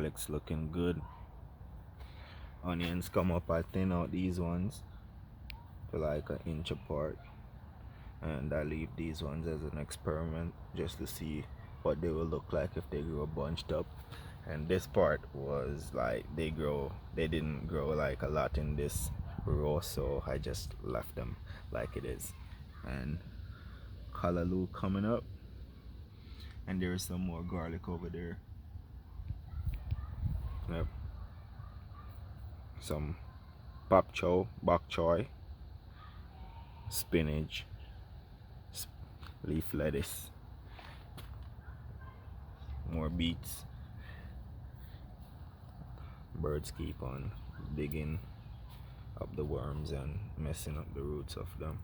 garlic's looking good. Onions come up. I thin out these ones to like an inch apart, and I leave these ones as an experiment just to see what they will look like if they grow bunched up. And this part was like they didn't grow like a lot in this row, so I just left them like it is. And Cantaloupe coming up, and there is some more garlic over there. Yep. Some bok choy, spinach, leaf lettuce, more beets. Birds keep on digging up the worms and messing up the roots of them.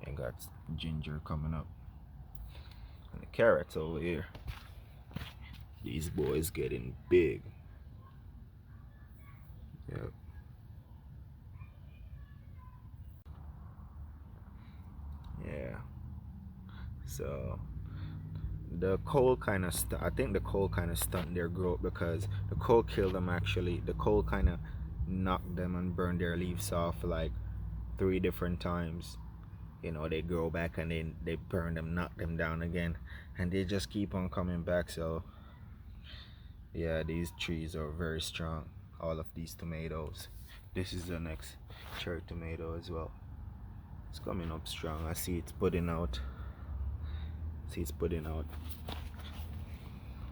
And got ginger coming up. And the carrots over here. These boys getting big. Yep. Yeah. So the cold kind of I think the cold kind of stunted their growth, because the cold killed them actually. The cold kind of knocked them and burned their leaves off like 3 different times. They grow back and then they burn them, knock them down again, and they just keep on coming back. So yeah, these trees are very strong. All of these tomatoes. This is the next cherry tomato as well. It's coming up strong. I see it's putting out. See, it's putting out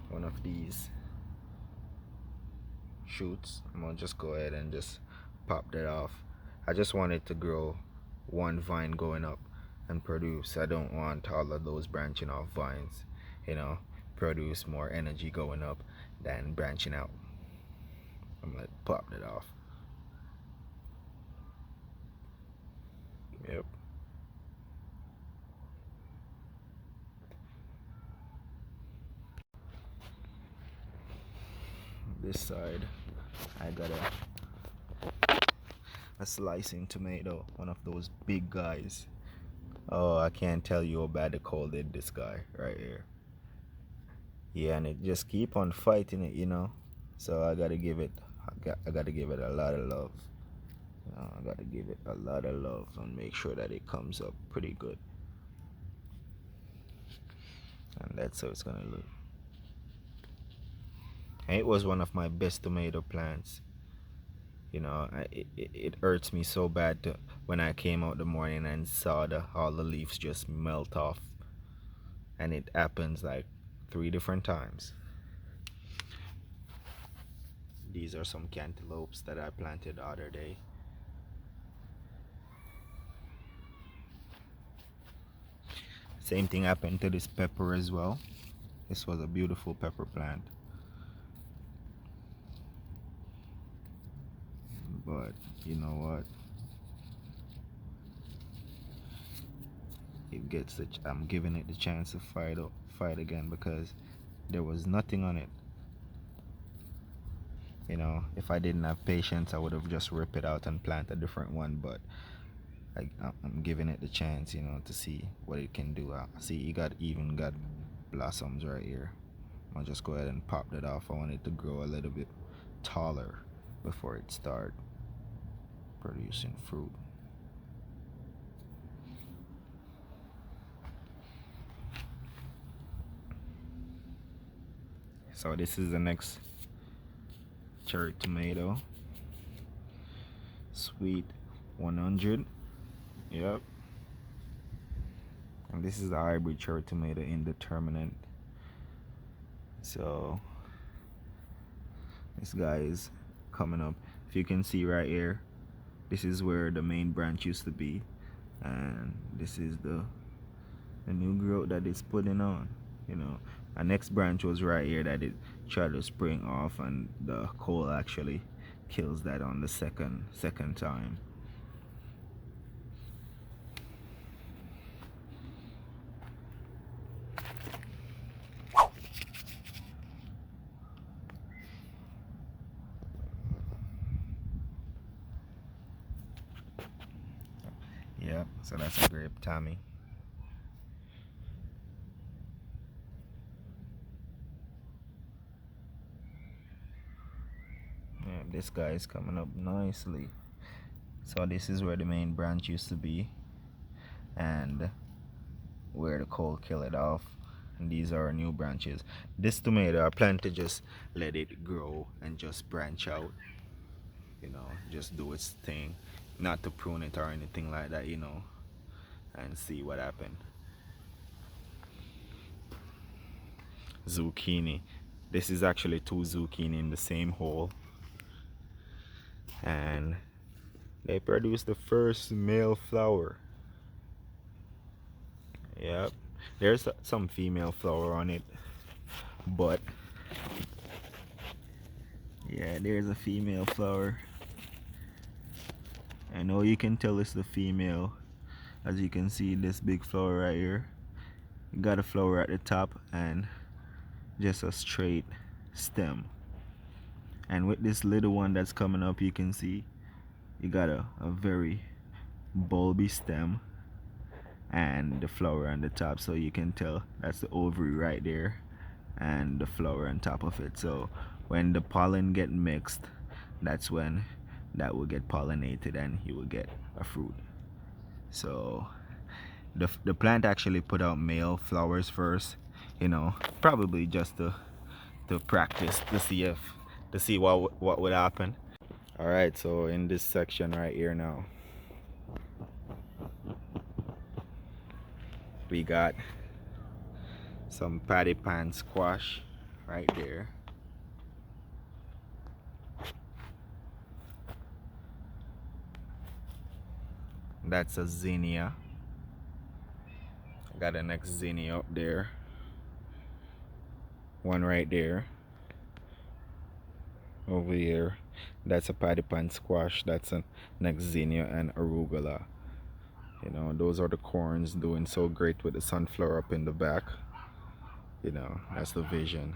one of these shoots. I'm gonna just go ahead and just pop that off. I just want it to grow one vine going up and produce. I don't want all of those branching off vines, produce more energy going up than branching out. I'm gonna pop that off. Yep. This side, I got a slicing tomato, one of those big guys. Oh, I can't tell you how bad the cold did this guy right here. Yeah, and it just keep on fighting it. So I gotta give it, I gotta give it a lot of love. I gotta give it a lot of love and make sure that it comes up pretty good. And that's how it's gonna look. And it was one of my best tomato plants. It hurts me so bad when I came out the morning and saw all the leaves just melt off. And it happens like 3 different times. These are some cantaloupes that I planted the other day. Same thing happened to this pepper as well. This was a beautiful pepper plant. But you know what? I'm giving it the chance to fight again, because there was nothing on it. If I didn't have patience, I would have just ripped it out and plant a different one. But I'm giving it the chance, to see what it can do. See, even got blossoms right here. I'll just go ahead and pop that off. I want it to grow a little bit taller before it start producing fruit. So this is the next cherry tomato. Sweet 100. Yep. And this is the hybrid cherry tomato, indeterminate. So this guy is coming up. If you can see right here, this is where the main branch used to be, and this is the new growth that it's putting on. Our next branch was right here that it tried to spring off, and the cold actually kills that on the second time. Yep, so that's a grape Tommy. Yeah, this guy is coming up nicely. So this is where the main branch used to be, and where the coal killed it off. And these are new branches. This tomato I plan to just let it grow and just branch out. Just do its thing, not to prune it or anything like that. And see what happened. Zucchini. This is actually two zucchini in the same hole, and they produce the first male flower. Yep, there's some female flower on it, but yeah, there's a female flower. I know you can tell it's the female, as you can see this big flower right here. You got a flower at the top and just a straight stem. And with this little one that's coming up, you can see you got a very bulby stem and the flower on the top, so you can tell that's the ovary right there and the flower on top of it. So when the pollen get mixed, that's when that will get pollinated and you will get a fruit. So the plant actually put out male flowers first, probably just to practice to see what would happen. All right, so in this section right here now, we got some patty pan squash right there. That's a zinnia. I got a next zinnia up there. One right there. Over here. That's a patty pan squash. That's a next zinnia and arugula. Those are the corns doing so great with the sunflower up in the back. That's the vision.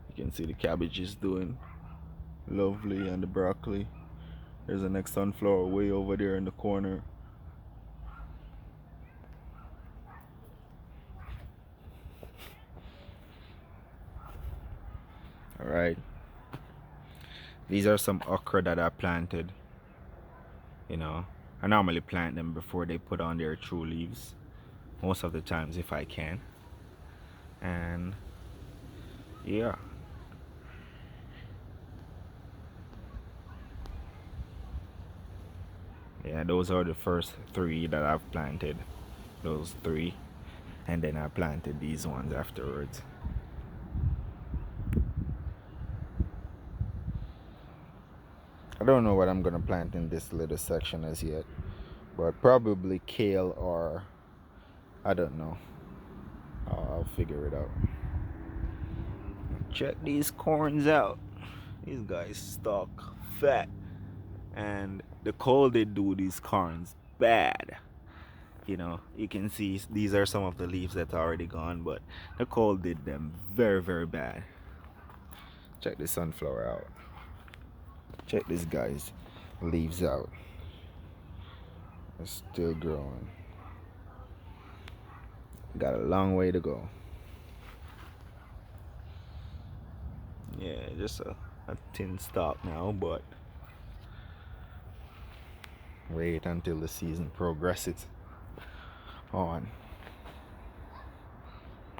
You can see the cabbages doing lovely and the broccoli. There's the next sunflower way over there in the corner. Alright. These are some okra that I planted. I normally plant them before they put on their true leaves. Most of the times if I can. And yeah. Yeah, those are the first three that I've planted. Those three. And then I planted these ones afterwards. I don't know what I'm gonna plant in this little section as yet, but probably kale or I don't know. I'll figure it out. Check these corns out. These guys stalk fat, and the cold they do these corns bad. You can see these are some of the leaves that are already gone, but the cold did them very, very bad. Check the sunflower out. Check this guy's leaves out. It's still growing. Got a long way to go. Yeah, just a thin stalk now, but wait until the season progresses on.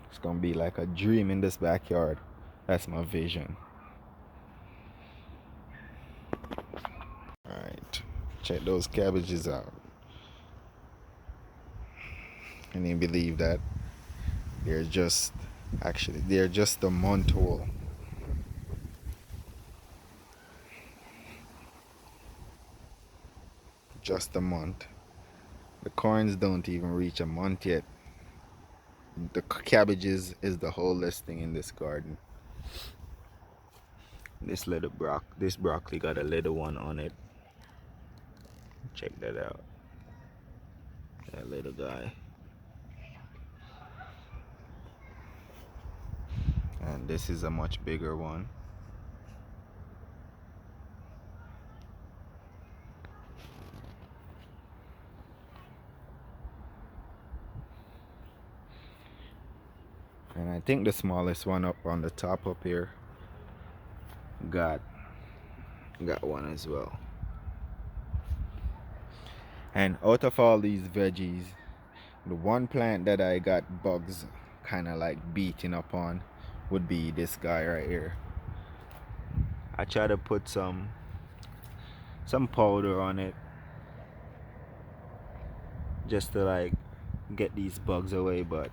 It's gonna be like a dream in this backyard. That's my vision. Alright, check those cabbages out. Can you believe that? They're just a month old. Just a month. The corns don't even reach a month yet. The cabbages is the wholest thing in this garden. This broccoli got a little one on it. Check that out. That little guy. And this is a much bigger one. And I think the smallest one up on the top up here got one as well. And out of all these veggies, the one plant that I got bugs kind of like beating up on would be this guy right here. I try to put some powder on it just to like get these bugs away, but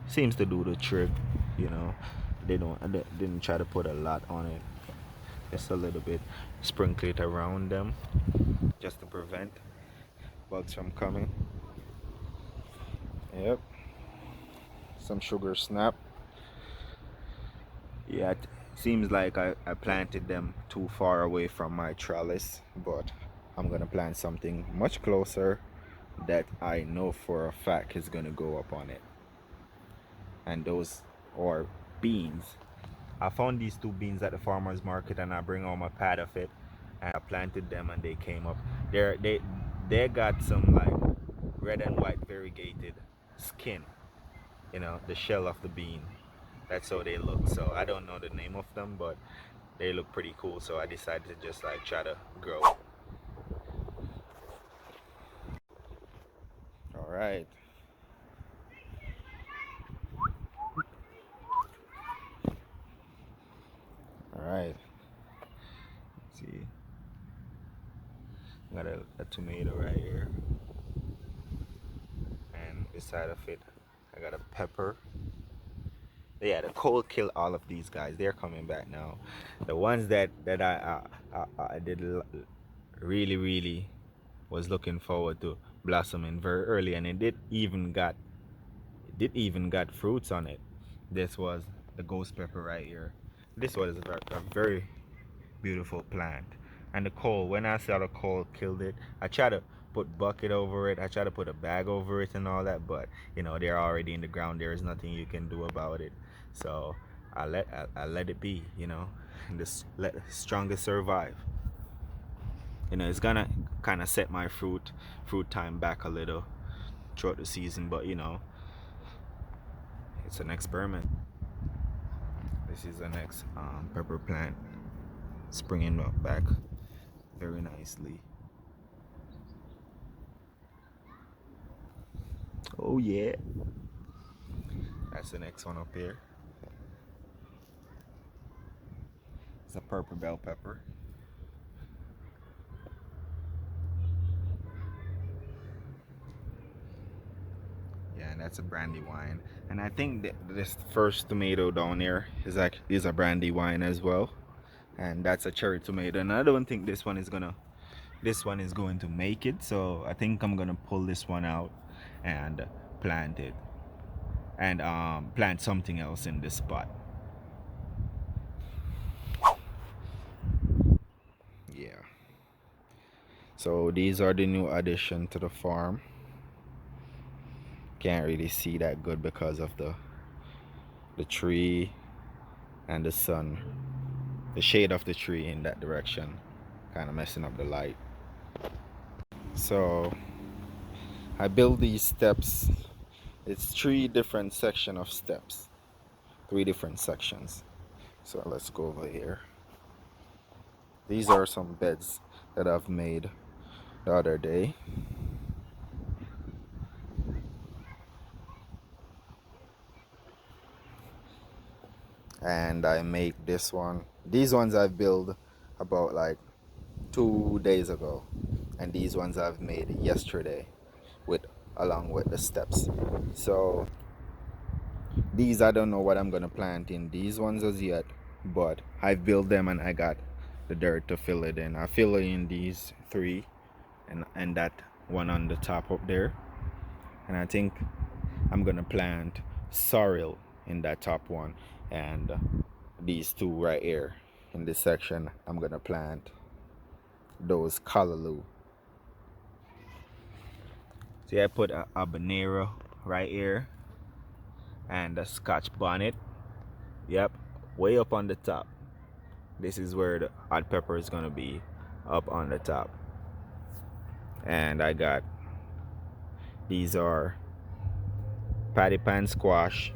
seems to do the trick, you know. I didn't try to put a lot on it, just a little bit, sprinkle it around them just to prevent bugs from coming. Yep, some sugar snap. Yeah, it seems like I planted them too far away from my trellis, but I'm gonna plant something much closer that I know for a fact is gonna go up on it. And those are beans. I found these two beans at the farmer's market, and I bring home a pad of it, and I planted them, and they came up. They got some like red and white variegated skin, the shell of the bean. That's how they look. So I don't know the name of them, but they look pretty cool. So I decided to just like try to grow. All right. All right. Let's see. Got a tomato right here, and beside of it, I got a pepper. Yeah, the cold killed all of these guys. They're coming back now. The ones that I did really was looking forward to blossoming very early, and it did even got fruits on it. This was the ghost pepper right here. This was a very beautiful plant. And the coal, when I saw the coal killed it, I tried to put bucket over it. I tried to put a bag over it and all that, but they're already in the ground. There is nothing you can do about it. So I let it be. And just let the strongest survive. It's gonna kind of set my fruit time back a little throughout the season, but it's an experiment. This is the next pepper plant springing up back very nicely. Oh yeah, that's the next one up here. It's a purple bell pepper. Yeah, and that's a brandy wine. And I think that this first tomato down there is a brandy wine as well. And that's a cherry tomato. And I don't think this one is going to make it. So I think I'm gonna pull this one out and plant it. And plant something else in this spot. Yeah. So these are the new addition to the farm. Can't really see that good because of the tree and the sun, the shade of the tree in that direction, kind of messing up the light. So I build these steps. It's three different section of steps, three different sections. So let's go over here. These are some beds that I've made the other day. And I make this one. These ones I built about like 2 days ago, and these ones I've made yesterday with along with the steps. So these I don't know what I'm gonna plant in these ones as yet, but I built them and I got the dirt to fill it in. I fill it in these three and that one on the top up there, and I think I'm gonna plant sorrel in that top one, and these two right here in this section I'm gonna plant those Cantaloupe. See, I put a habanero right here and a Scotch bonnet. Yep, way up on the top. This is where the hot pepper is gonna be, up on the top. And I got these are patty pan squash,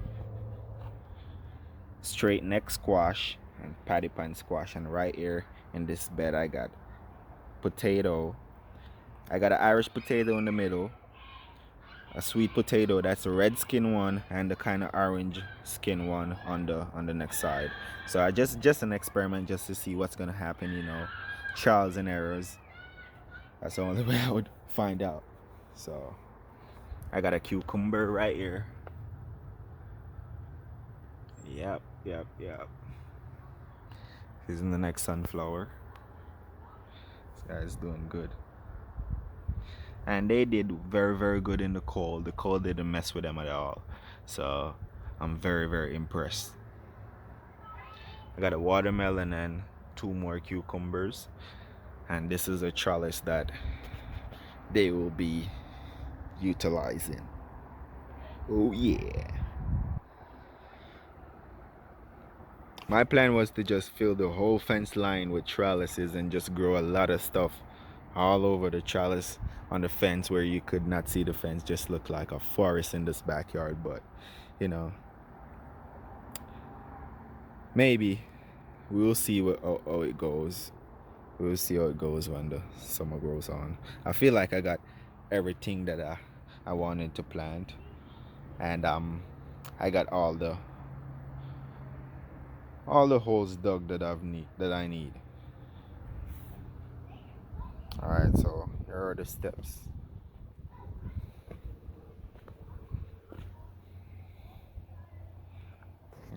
straight neck squash, and patty pan squash. And right here in this bed I got potato. I got an Irish potato in the middle, a sweet potato, that's a red skin one, and the kind of orange skin one on the next side. So I just an experiment just to see what's gonna happen, you know, trials and errors. That's the only way I would find out. So I got a cucumber right here. Yep. This is the next sunflower. This guy's doing good. And they did very good in the cold. The cold didn't mess with them at all. So I'm very impressed. I got a watermelon and 2 more cucumbers. And this is a trellis that they will be utilizing. Oh yeah. My plan was to just fill the whole fence line with trellises and just grow a lot of stuff all over the trellis on the fence where you could not see the fence, just look like a forest in this backyard. But you know, maybe we'll see how it goes. We'll see how it goes when the summer goes on. I feel like I got everything that I wanted to plant, and I got all the holes dug that I need. All right, so here are the steps.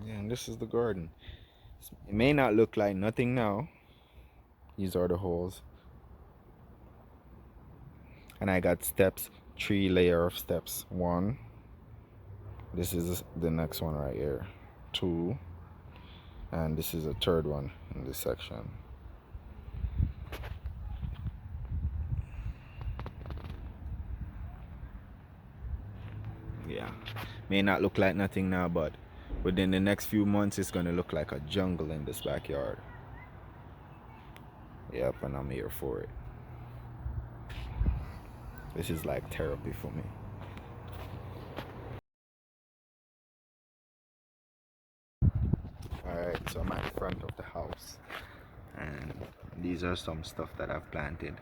Yeah, and this is the garden. It may not look like nothing now. These are the holes, and I got steps, 3 layer of steps. 1. This is the next one right here. 2, and this is a 3rd one in this section. Yeah, may not look like nothing now, but within the next few months it's gonna look like a jungle in this backyard. Yep, and I'm here for it. This is like therapy for me. Alright, so I'm at the front of the house, and these are some stuff that I've planted.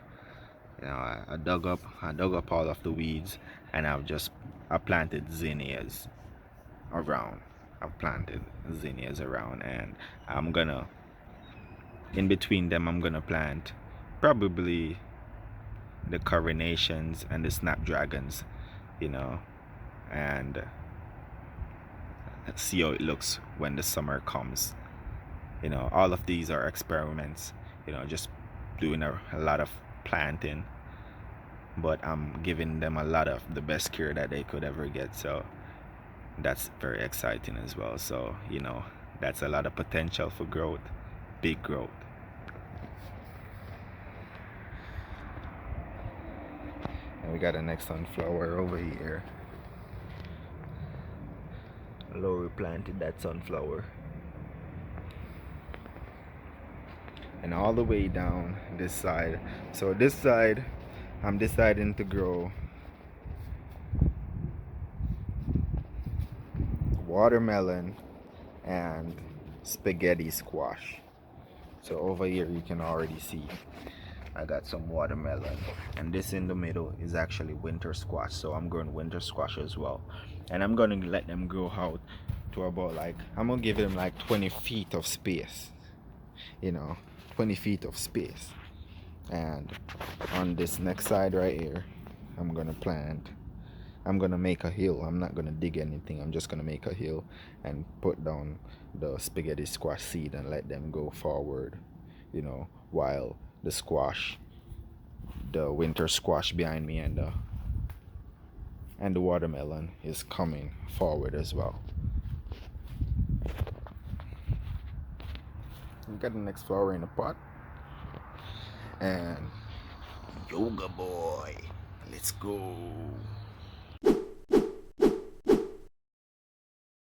You know, I dug up all of the weeds, and I planted zinnias around. I've planted zinnias around, and I'm gonna, in between them, I'm gonna plant probably the coronations and the snapdragons, you know, and see how it looks when the summer comes. You know, all of these are experiments, you know, just doing a lot of planting, but I'm giving them a lot of the best care that they could ever get. So that's very exciting as well. So, you know, that's a lot of potential for growth, big growth. And we got a next sunflower over here. Lori planted that sunflower. And all the way down this side. So this side, I'm deciding to grow watermelon and spaghetti squash. So over here you can already see I got some watermelon, and this in the middle is actually winter squash. So I'm growing winter squash as well, and I'm gonna let them grow out to about, like, I'm gonna give them like 20 feet of space, you know, 20 feet of space. And on this next side right here, I'm gonna make a hill. I'm not gonna dig anything. I'm just gonna make a hill and put down the spaghetti squash seed and let them go forward, you know, while the winter squash behind me, and the watermelon is coming forward as well. We got the next flower in the pot, and yoga boy, let's go.